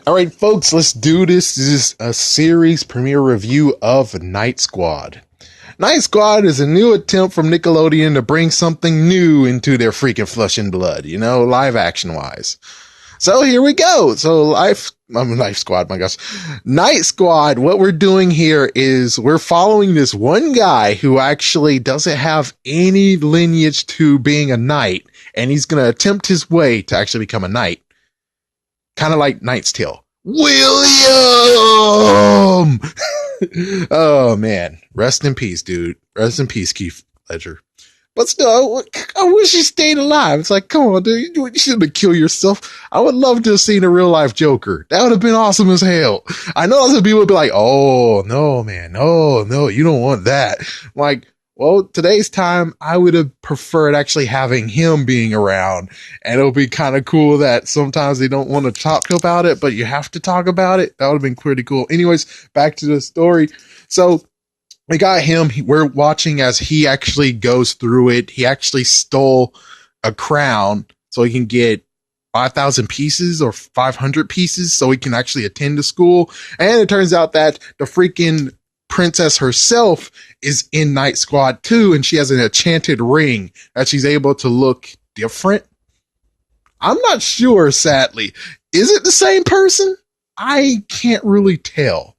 All right, folks, let's do this. This is a series premiere review of Night Squad. Night Squad is a new attempt from Nickelodeon to bring something new into their freaking flesh and blood, live action wise. So here we go. So Life Squad, my gosh. Night Squad, what we're doing here is we're following this one guy who actually doesn't have any lineage to being a knight, and he's going to attempt his way to actually become a knight. Kind of like Knight's Tale. William! Oh, man. Rest in peace, dude. Rest in peace, Keith Ledger. But still, I wish he stayed alive. It's like, come on, dude. You shouldn't have killed yourself. I would love to have seen a real-life Joker. That would have been awesome as hell. I know lots of people would be like, oh, no, man. No, you don't want that. Like, well, today's time, I would have preferred actually having him being around. And it'll be kind of cool that sometimes they don't want to talk about it, but you have to talk about it. That would have been pretty cool. Anyways, back to the story. So we got him. We're watching as he actually goes through it. He actually stole a crown so he can get 5,000 pieces or 500 pieces so he can actually attend the school. And it turns out that the freaking princess herself is in Night Squad too, and she has an enchanted ring that she's able to look different. I'm not sure, sadly. Is it the same person? I can't really tell.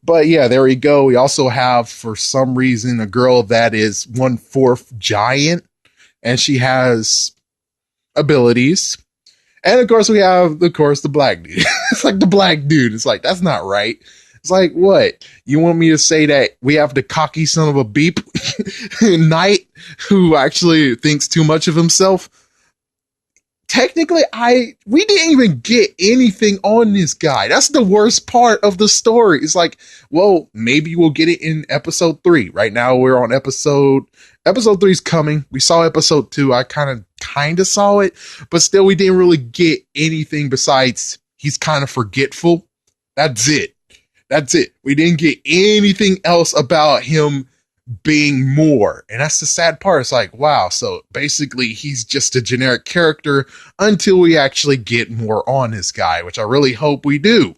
But yeah, there we go. We also have, for some reason, a girl that is 1/4 giant, and she has abilities. And of course, we have, the black dude. It's like the black dude. It's like, that's not right. It's like, what? You want me to say that we have the cocky son of a beep knight who actually thinks too much of himself? Technically, we didn't even get anything on this guy. That's the worst part of the story. It's like, well, maybe we'll get it in episode 3. Right now, we're on episode 3 is coming. We saw episode 2. I kind of saw it, but still, we didn't really get anything besides he's kind of forgetful. That's it. We didn't get anything else about him being more. And that's the sad part. It's like, wow. So basically he's just a generic character until we actually get more on this guy, which I really hope we do.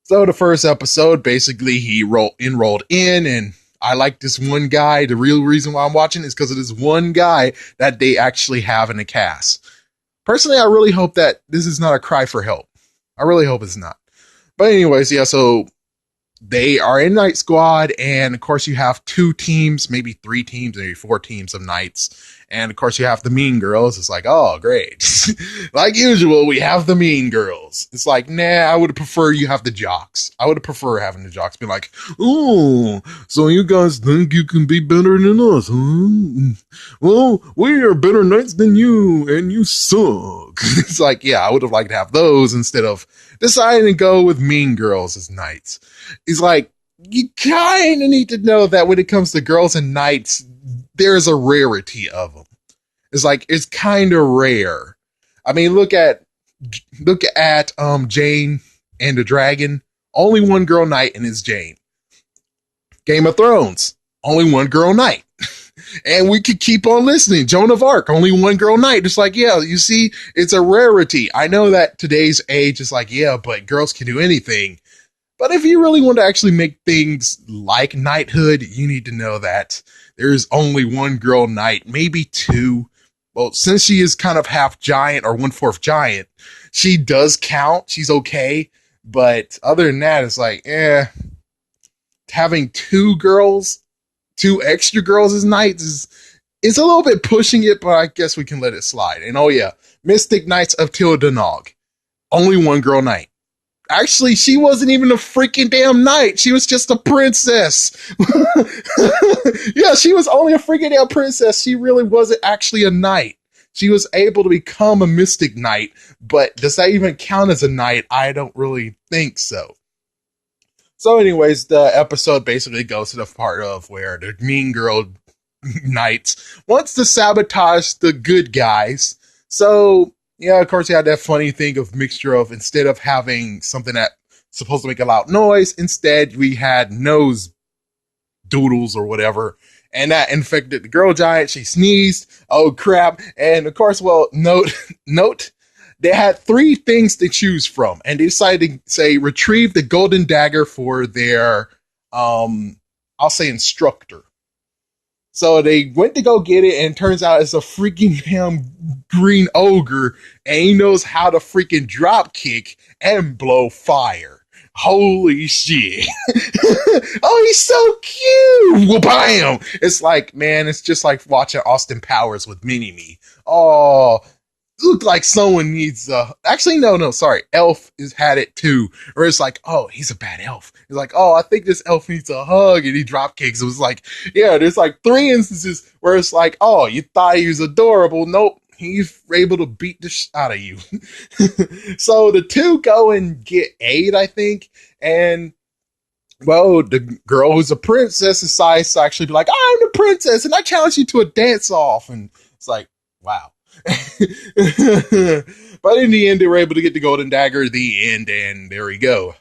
So the first episode, basically he enrolled in, and I like this one guy. The real reason why I'm watching is because of this one guy that they actually have in the cast. Personally, I really hope that this is not a cry for help. I really hope it's not. But anyways, yeah, so they are in Night Squad, and of course you have 2 teams, maybe 3 teams, maybe 4 teams of knights. And of course you have the mean girls. It's like, oh, great. Like usual, we have the mean girls. It's like, nah, I would prefer you have the jocks. I would prefer having the jocks be like, oh, so you guys think you can be better than us, huh? Well, we are better knights than you, and you suck. It's like, yeah, I would have liked to have those instead of deciding to go with mean girls as knights. It's like, you kind of need to know that when it comes to girls and knights, there's a rarity of them. It's like, it's kind of rare. I mean, look at Jane and the Dragon. Only one girl knight, and it's Jane. Game of Thrones, only one girl knight. And we could keep on listening. Joan of Arc, only one girl knight. It's like, yeah, you see, it's a rarity. I know that today's age is like, yeah, but girls can do anything. But if you really want to actually make things like knighthood, you need to know that there's only one girl knight, maybe 2. Well, since she is kind of half giant or 1/4 giant, she does count. She's okay. But other than that, it's like, having 2 extra girls as knights is a little bit pushing it, but I guess we can let it slide. And oh yeah, Mystic Knights of Tildanog, only one girl knight. Actually, she wasn't even a freaking damn knight. She was just a princess. Yeah, she was only a freaking damn princess. She really wasn't actually a knight. She was able to become a mystic knight, but does that even count as a knight? I don't really think so. So anyways, the episode basically goes to the part of where the mean girl knights wants to sabotage the good guys. So yeah, of course, you had that funny thing of mixture of, instead of having something that's supposed to make a loud noise, instead we had nose doodles or whatever, and that infected the girl giant. She sneezed. Oh crap! And of course, well, note They had three things to choose from, and they decided to say retrieve the golden dagger for their, I'll say instructor. So they went to go get it, and it turns out it's a freaking damn green ogre, and he knows how to freaking drop kick and blow fire. Holy shit. Oh, he's so cute. Well, bam. It's like, man, it's just like watching Austin Powers with Mini-Me. Oh, look like someone needs actually no sorry, Elf has had it too, or it's like, oh, he's a bad elf. He's like, oh, I think this elf needs a hug, and he drop kicks. It was like, yeah, there's like three instances where it's like, oh, you thought he was adorable, nope, he's able to beat the out of you. So the two go and get aid, I think, and well, the girl who's a princess decides to actually be like, I'm the princess and I challenge you to a dance off, and it's like, wow. But in the end, they were able to get the golden dagger, the end, and there we go.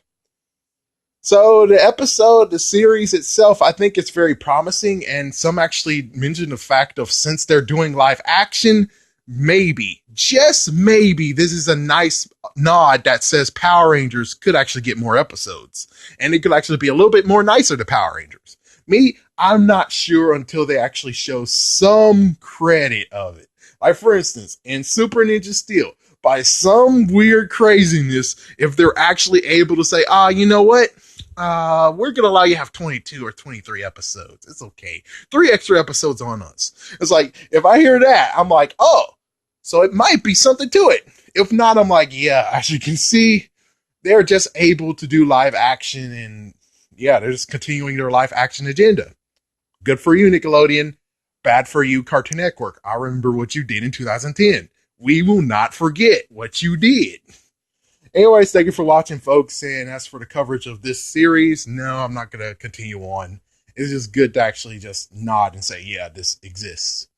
So the episode, the series itself, I think it's very promising, and some actually mention the fact of, since they're doing live action, maybe, just maybe, this is a nice nod that says Power Rangers could actually get more episodes, and it could actually be a little bit more nicer to Power Rangers. Me, I'm not sure until they actually show some credit of it. Like, for instance, in Super Ninja Steel, by some weird craziness, if they're actually able to say, you know what? We're going to allow you to have 22 or 23 episodes. It's okay. 3 extra episodes on us. It's like, if I hear that, I'm like, oh, so it might be something to it. If not, I'm like, yeah, as you can see, they're just able to do live action, and yeah, they're just continuing their live action agenda. Good for you, Nickelodeon. Bad for you, Cartoon Network. I remember what you did in 2010. We will not forget what you did. Anyways, thank you for watching, folks. And as for the coverage of this series, no, I'm not going to continue on. It's just good to actually just nod and say, yeah, this exists.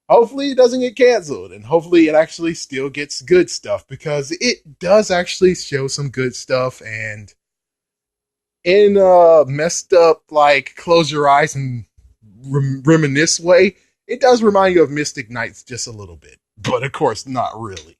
Hopefully it doesn't get canceled, and hopefully it actually still gets good stuff, because it does actually show some good stuff, and in a messed up, like, close your eyes and reminisce way, it does remind you of Mystic Knights just a little bit, but of course not really.